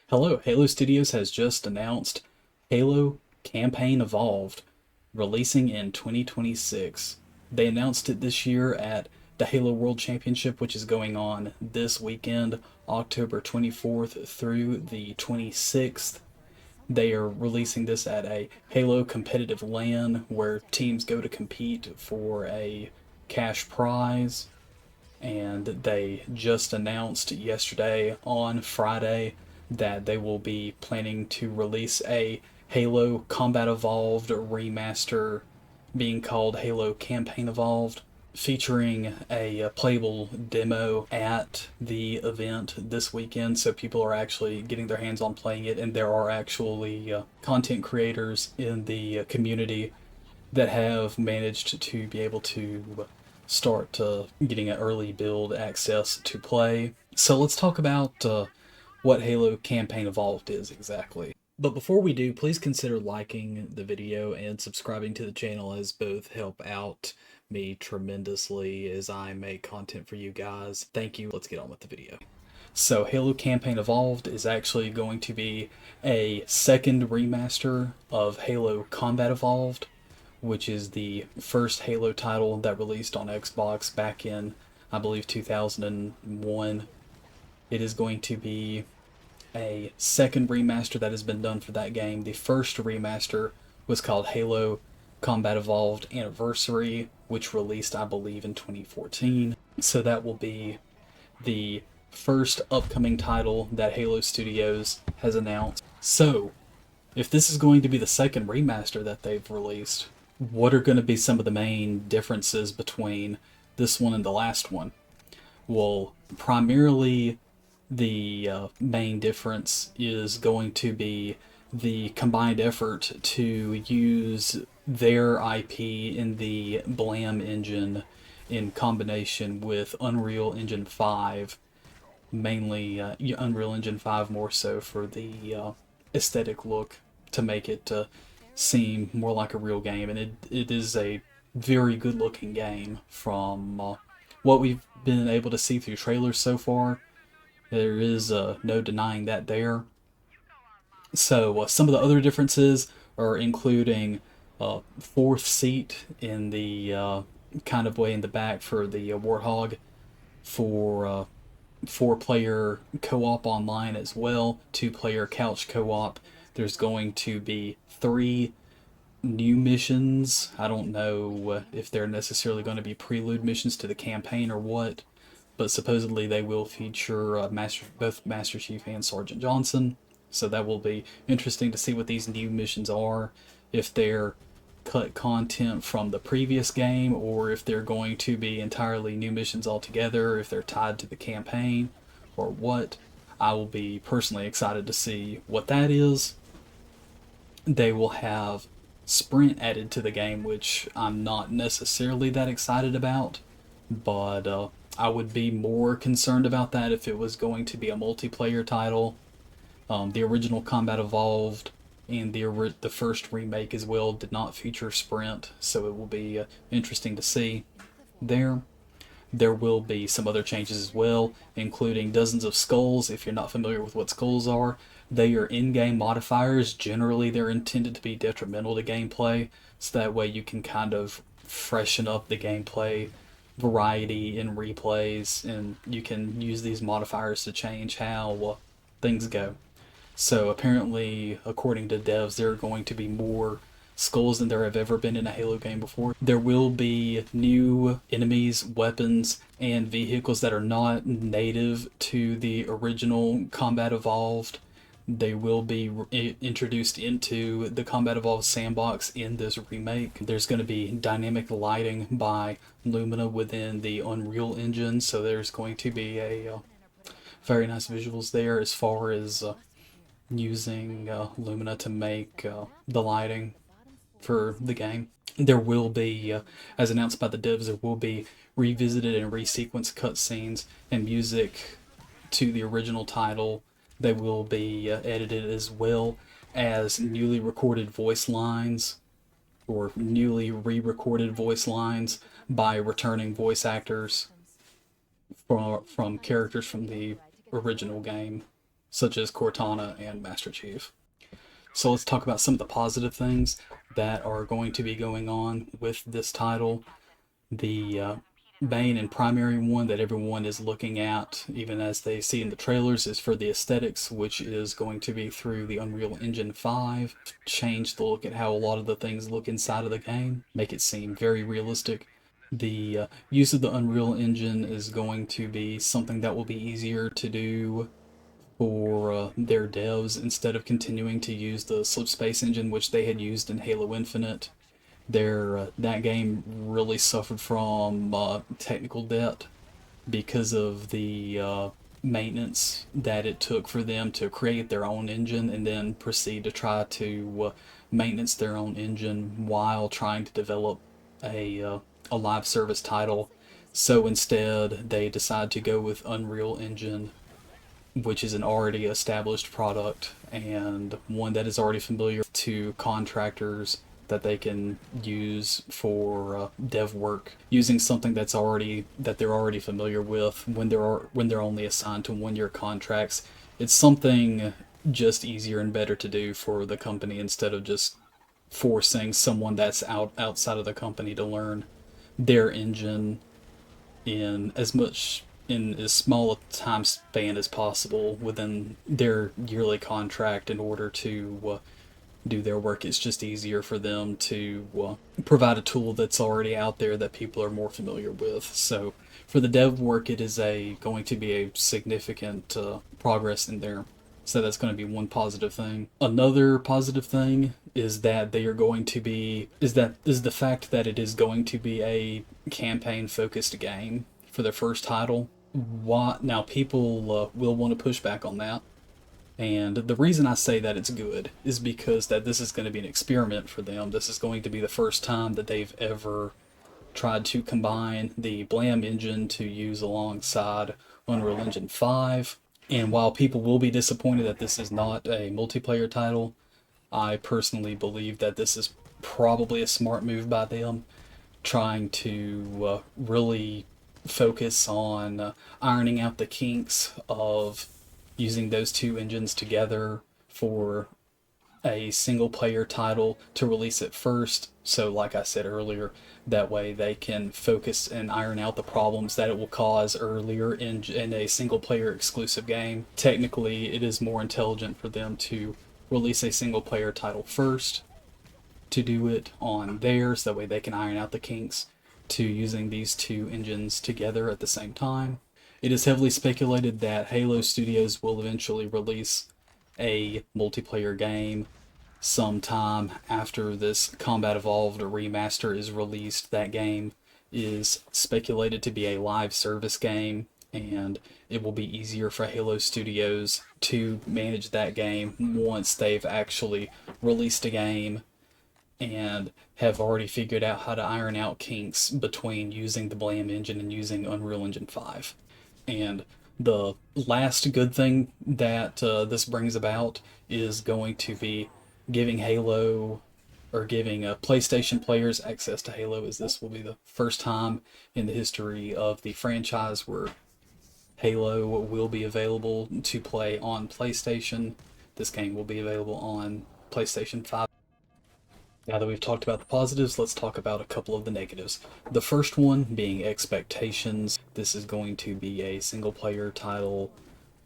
Hello, Halo Studios has just announced Halo Campaign Evolved, releasing in 2026. They announced it this year at the Halo World Championship, which is going on this weekend, October 24th through the 26th. They are releasing this at a Halo competitive LAN where teams go to compete for a cash prize. And they just announced yesterday on Friday that they will be planning to release a Halo Combat Evolved remaster being called Halo Campaign Evolved, featuring a playable demo at the event this weekend. So people are actually getting their hands on playing it, and there are actually content creators in the community that have managed to be able to start getting an early build access to play. So let's talk about what Halo Campaign Evolved is exactly. But before we do, please consider liking the video and subscribing to the channel, as both help out me tremendously as I make content for you guys. Thank you. Let's get on with the video. So Halo Campaign Evolved is actually going to be a second remaster of Halo Combat Evolved, which is the first Halo title that released on Xbox back in, I believe, 2001. It is going to be a second remaster that has been done for that game. The first remaster was called Halo Combat Evolved Anniversary, which released, I believe, in 2014. So that will be the first upcoming title that Halo Studios has announced. So, if this is going to be the second remaster that they've released, what are going to be some of the main differences between this one and the last one? Well, primarily the main difference is going to be the combined effort to use their IP in the Blam engine in combination with Unreal Engine 5, mainly Unreal Engine 5 more so for the aesthetic look, to make it seem more like a real game. And it is a very good looking game from what we've been able to see through trailers so far. There is no denying that there. So some of the other differences are including fourth seat in the kind of way in the back for the Warthog, for 4-player co-op online as well, 2-player couch co-op. There's going to be 3 new missions. I don't know if they're necessarily going to be prelude missions to the campaign or what, but supposedly they will feature both Master Chief and Sergeant Johnson. So that will be interesting to see what these new missions are, if they're cut content from the previous game, or if they're going to be entirely new missions altogether, if they're tied to the campaign, or what. I will be personally excited to see what that is. They will have sprint added to the game, which I'm not necessarily that excited about, but I would be more concerned about that if it was going to be a multiplayer title. The original Combat Evolved and the first remake as well did not feature sprint, so it will be interesting to see there. There will be some other changes as well, including dozens of skulls. If you're not familiar with what skulls are, they are in-game modifiers. Generally, they're intended to be detrimental to gameplay, so that way you can kind of freshen up the gameplay variety in replays, and you can use these modifiers to change how things go. So apparently, according to devs, there are going to be more skulls than there have ever been in a Halo game before. There will be new enemies, weapons, and vehicles that are not native to the original Combat Evolved. They will be introduced into the Combat Evolved sandbox in this remake. There's going to be dynamic lighting by Lumina within the Unreal Engine, so there's going to be a very nice visuals there as far as using Lumina to make the lighting for the game. There will be, as announced by the devs, there will be revisited and resequenced cutscenes and music to the original title. They will be edited, as well as newly recorded voice lines, or newly re-recorded voice lines by returning voice actors from characters from the original game. such as Cortana and Master Chief. So let's talk about some of the positive things that are going to be going on with this title. The main and primary one that everyone is looking at, even as they see in the trailers, is for the aesthetics, which is going to be through the Unreal Engine 5. Change the look at how a lot of the things look inside of the game, make it seem very realistic. The use of the Unreal Engine is going to be something that will be easier to do for their devs instead of continuing to use the Slip Space engine, which they had used in Halo Infinite. That game really suffered from technical debt because of the maintenance that it took for them to create their own engine and then proceed to try to maintenance their own engine while trying to develop a live service title. So instead, they decided to go with Unreal Engine, which is an already established product and one that is already familiar to contractors that they can use for dev work, using something that they're already familiar with when they're only assigned to 1-year contracts. It's something just easier and better to do for the company instead of just forcing someone that's outside of the company to learn their engine in as small a time span as possible within their yearly contract in order to do their work. It's just easier for them to provide a tool that's already out there that people are more familiar with. So for the dev work, it is going to be a significant progress in there. So that's going to be one positive thing. Another positive thing is that they are going to be is the fact that it is going to be a campaign focused game for their first title. Now people will want to push back on that. And the reason I say that it's good is because that this is going to be an experiment for them. This is going to be the first time that they've ever tried to combine the Blam engine to use alongside Unreal Engine 5. And while people will be disappointed that this is not a multiplayer title, I personally believe that this is probably a smart move by them, trying to really focus on ironing out the kinks of using those two engines together for a single player title to release it first. So, like I said earlier, that way they can focus and iron out the problems that it will cause earlier in a single player exclusive game. Technically, it is more intelligent for them to release a single player title first, to do it on theirs, that way they can iron out the kinks, to using these two engines together at the same time. It is heavily speculated that Halo Studios will eventually release a multiplayer game sometime after this Combat Evolved remaster is released. That game is speculated to be a live service game, and it will be easier for Halo Studios to manage that game once they've actually released a game and have already figured out how to iron out kinks between using the Blam engine and using Unreal Engine 5. And the last good thing that this brings about is going to be giving Halo, or giving PlayStation players access to Halo, as this will be the first time in the history of the franchise where Halo will be available to play on PlayStation. This game will be available on PlayStation 5. Now that we've talked about the positives, let's talk about a couple of the negatives. The first one being expectations. This is going to be a single player title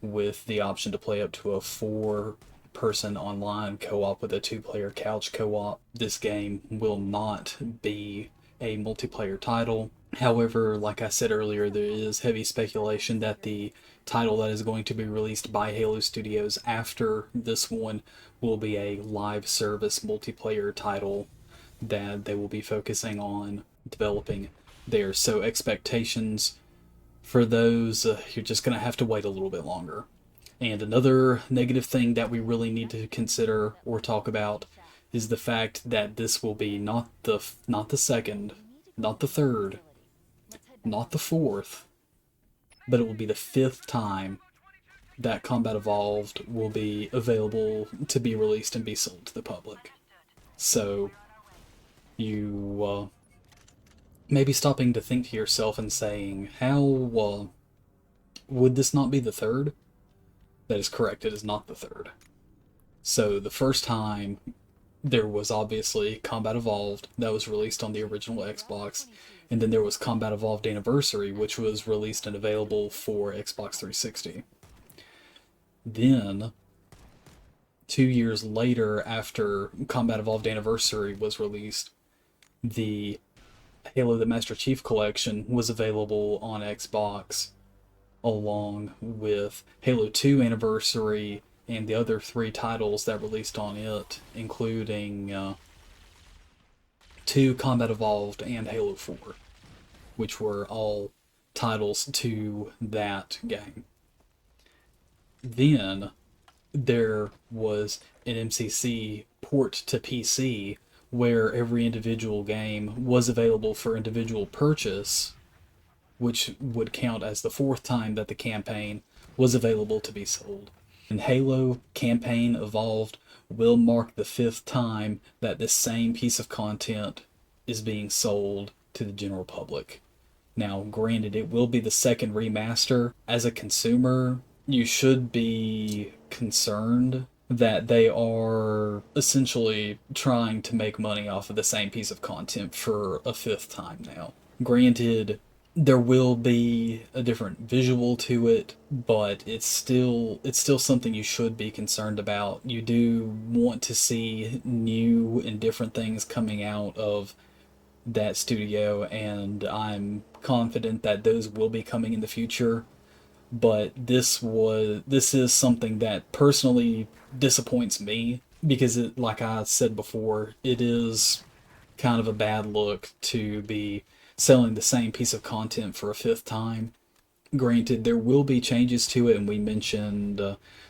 with the option to play up to a 4-person online co-op with a 2-player couch co-op. This game will not be a multiplayer title. However, like I said earlier, there is heavy speculation that the title that is going to be released by Halo Studios after this one will be a live service multiplayer title that they will be focusing on developing there. So expectations for those, you're just going to have to wait a little bit longer. And another negative thing that we really need to consider or talk about is the fact that this will be not the second, not the third, not the fourth, but it will be the 5th time that Combat Evolved will be available to be released and be sold to the public. So you may be stopping to think to yourself and saying, how would this not be the third? That is correct. It is not the third. So the first time there was obviously Combat Evolved that was released on the original Xbox, and then there was Combat Evolved Anniversary, which was released and available for Xbox 360. Then, 2 years later, after Combat Evolved Anniversary was released, the Halo the Master Chief Collection was available on Xbox, along with Halo 2 Anniversary and the other 3 titles that released on it, including 2 Combat Evolved and Halo 4, which were all titles to that game. Then there was an MCC port to PC where every individual game was available for individual purchase, which would count as the 4th time that the campaign was available to be sold. And Halo Campaign Evolved will mark the 5th time that this same piece of content is being sold to the general public. Now, granted, it will be the 2nd remaster. As a consumer, you should be concerned that they are essentially trying to make money off of the same piece of content for a 5th time now. Granted, there will be a different visual to it, but it's still something you should be concerned about. You do want to see new and different things coming out of that studio, and I'm confident that those will be coming in the future. But this is something that personally disappoints me, because it, like I said before, it is kind of a bad look to be selling the same piece of content for a 5th time. Granted, there will be changes to it, and we mentioned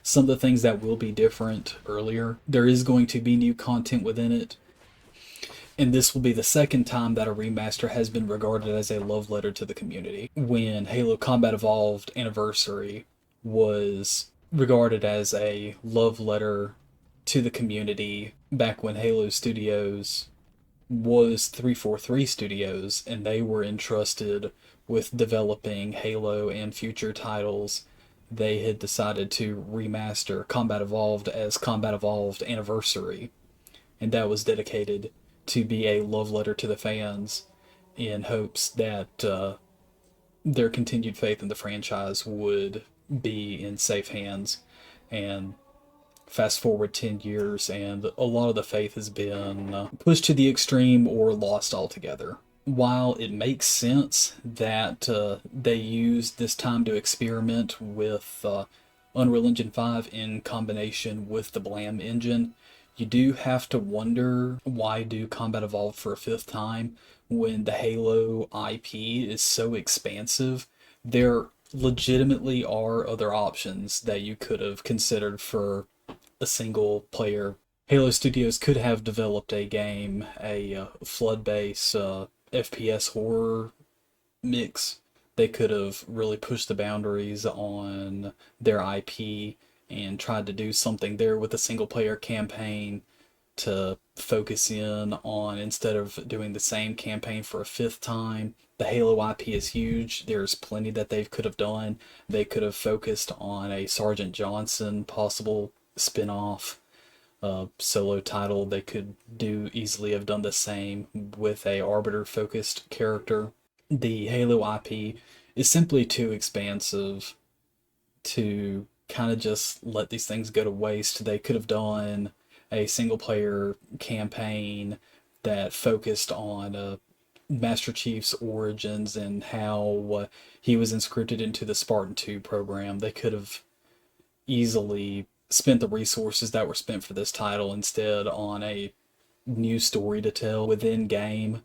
some of the things that will be different earlier. There is going to be new content within it, and this will be the 2nd time that a remaster has been regarded as a love letter to the community. When Halo Combat Evolved Anniversary was regarded as a love letter to the community back when Halo Studios was 343 Studios, and they were entrusted with developing Halo and future titles. They had decided to remaster Combat Evolved as Combat Evolved Anniversary, and that was dedicated to be a love letter to the fans, in hopes that their continued faith in the franchise would be in safe hands. And fast forward 10 years, and a lot of the faith has been pushed to the extreme or lost altogether. While it makes sense that they used this time to experiment with Unreal Engine 5 in combination with the Blam engine, you do have to wonder, why do Combat Evolved for a 5th time when the Halo IP is so expansive? There legitimately are other options that you could have considered for a single player. Halo Studios could have developed a game, a flood-based FPS horror mix. They could have really pushed the boundaries on their IP and tried to do something there with a single player campaign to focus in on, instead of doing the same campaign for a 5th time. The Halo IP is huge. There's plenty that they could have done. They could have focused on a Sergeant Johnson possible spin-off solo title. They could easily have done the same with a Arbiter focused character. The Halo IP is simply too expansive to kind of just let these things go to waste. They could have done a single player campaign that focused on Master Chief's origins and how he was inscripted into the Spartan 2 program. They could have easily spent the resources that were spent for this title instead on a new story to tell within game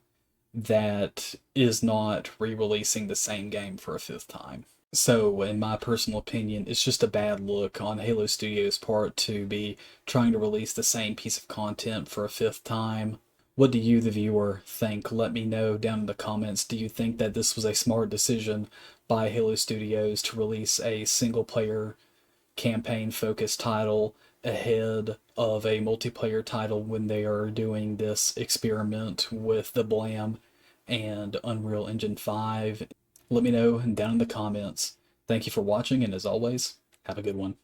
that is not re-releasing the same game for a 5th time. So, in my personal opinion, it's just a bad look on Halo Studios' part to be trying to release the same piece of content for a 5th time. What do you, the viewer, think? Let me know down in the comments. Do you think that this was a smart decision by Halo Studios to release a single-player campaign-focused title ahead of a multiplayer title when they are doing this experiment with the Blam and Unreal Engine 5? Let me know down in the comments. Thank you for watching, and as always, have a good one.